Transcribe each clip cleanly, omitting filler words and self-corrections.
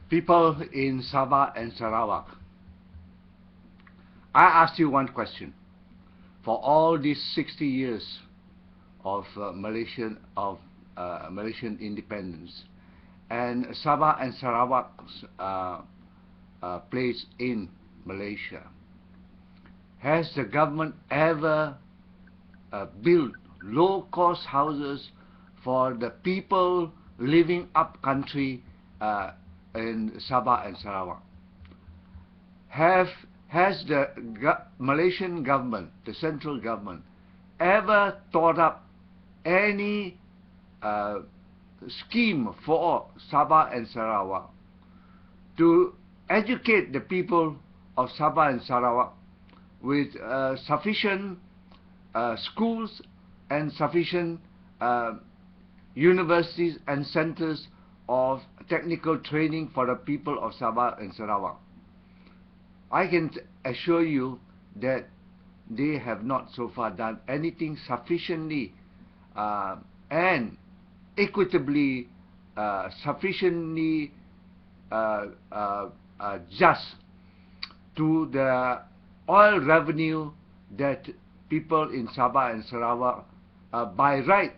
People in Sabah and Sarawak, I ask you one question. For all these 60 years of Malaysian independence and Sabah and Sarawak's place in Malaysia, has the government ever built low-cost houses for the people living up country in Sabah and Sarawak? Has the Malaysian government, the central government, ever thought up any scheme for Sabah and Sarawak to educate the people of Sabah and Sarawak with sufficient schools and sufficient universities and centers of technical training for the people of Sabah and Sarawak? I can assure you that they have not so far done anything sufficiently and equitably sufficiently just to the oil revenue that people in Sabah and Sarawak by right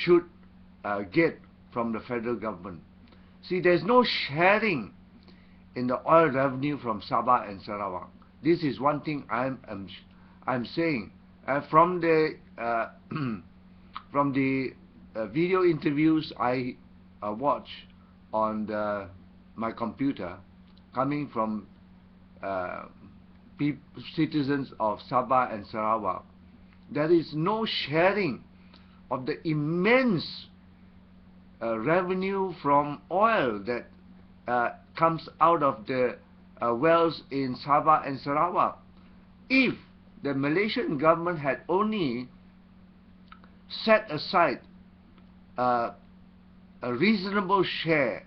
should get from the federal government. See, there's no sharing in the oil revenue from Sabah and Sarawak. This is one thing I'm saying. From the from the video interviews I watch on my computer, coming from citizens of Sabah and Sarawak, there is no sharing of the immense revenue from oil that comes out of the wells in Sabah and Sarawak. If the Malaysian government had only set aside a reasonable share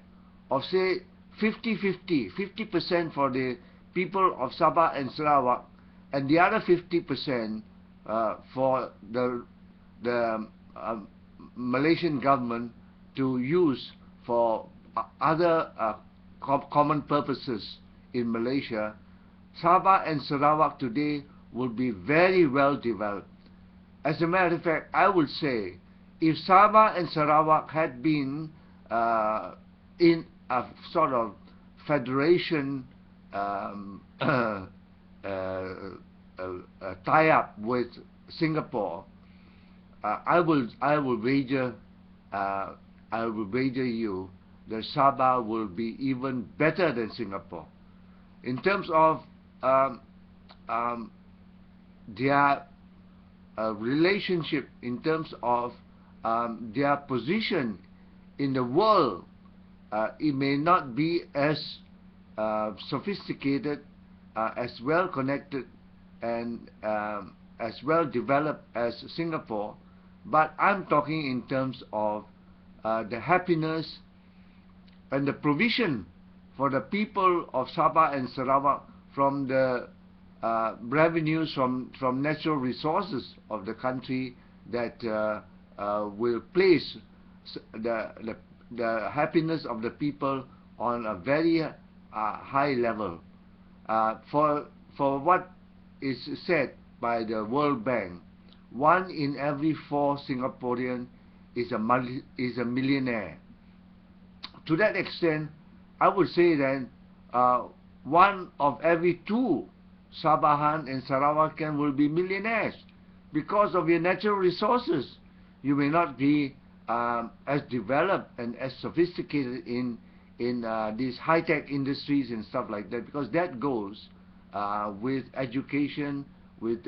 of, say, 50% for the people of Sabah and Sarawak, and the other 50% for the Malaysian government to use for other common purposes in Malaysia, Sabah and Sarawak today will be very well developed. As a matter of fact, I would say if Sabah and Sarawak had been in a sort of federation tie-up with Singapore, I will wager you that Sabah will be even better than Singapore in terms of their relationship, in terms of their position in the world. It may not be as sophisticated, as well connected, and as well developed as Singapore, but I'm talking in terms of the happiness and the provision for the people of Sabah and Sarawak from the revenues from natural resources of the country that will place the happiness of the people on a very high level. For what is said by the World Bank, 1 in every 4 Singaporean is a millionaire. To that extent, I would say that 1 of every 2 Sabahan and Sarawakian will be millionaires because of your natural resources. You may not be as developed and as sophisticated in these high-tech industries and stuff like that, because that goes with education, with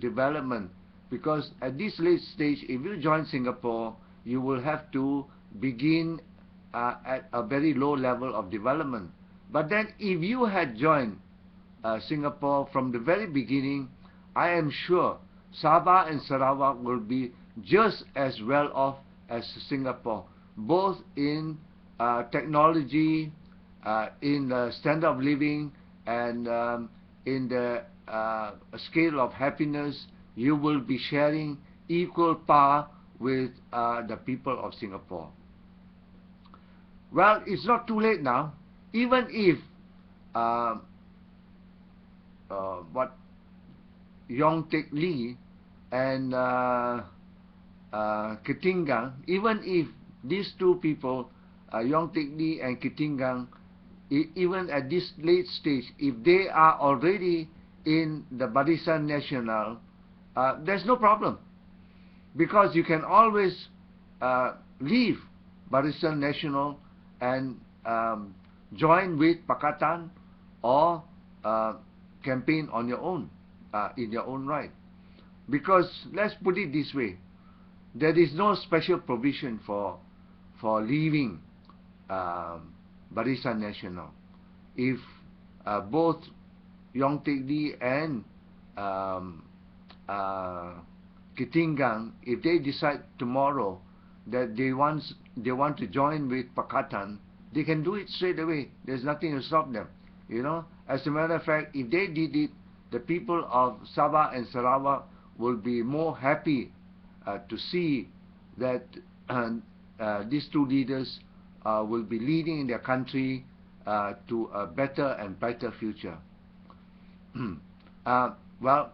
development. Because at this late stage, if you join Singapore, you will have to begin at a very low level of development. But then if you had joined Singapore from the very beginning, I am sure Sabah and Sarawak will be just as well off as Singapore, both in technology, in the standard of living, and in the scale of happiness. You will be sharing equal power with the people of Singapore. Well, it's not too late now. even if what Yong Tek Lee and Ketingang, even if these two people, Yong Tek Lee and Ketingang, even at this late stage, if they are already in the Barisan Nasional, there's no problem, because you can always leave Barisan Nasional and join with Pakatan or campaign on your own, in your own right. Because let's put it this way, there is no special provision for leaving Barisan Nasional. If both Yong Tek Lee and Ketingang, if they decide tomorrow that they want to join with Pakatan, they can do it straight away. There's nothing to stop them. You know, as a matter of fact, if they did it, the people of Sabah and Sarawak will be more happy to see that these two leaders will be leading their country to a better and brighter future. Well,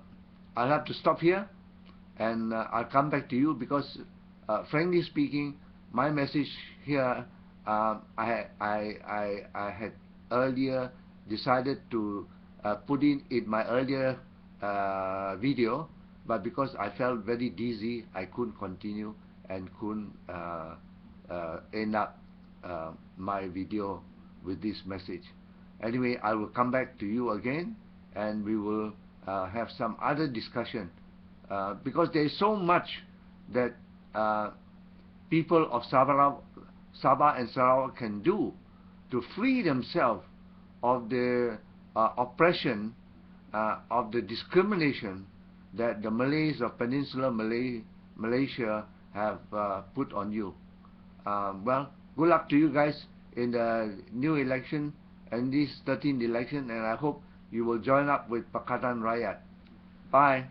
I'll have to stop here, and I'll come back to you, because frankly speaking, my message here, I had earlier decided to put in my earlier video, but because I felt very dizzy, I couldn't continue and couldn't end up my video with this message. Anyway, I will come back to you again, and we will have some other discussion, because there is so much that people of Sabah and Sarawak can do to free themselves of the oppression, of the discrimination that the Malays of Peninsular Malaysia have put on you. Well, good luck to you guys in the new election and this 13th election, and I hope you will join up with Pakatan Rakyat. Bye.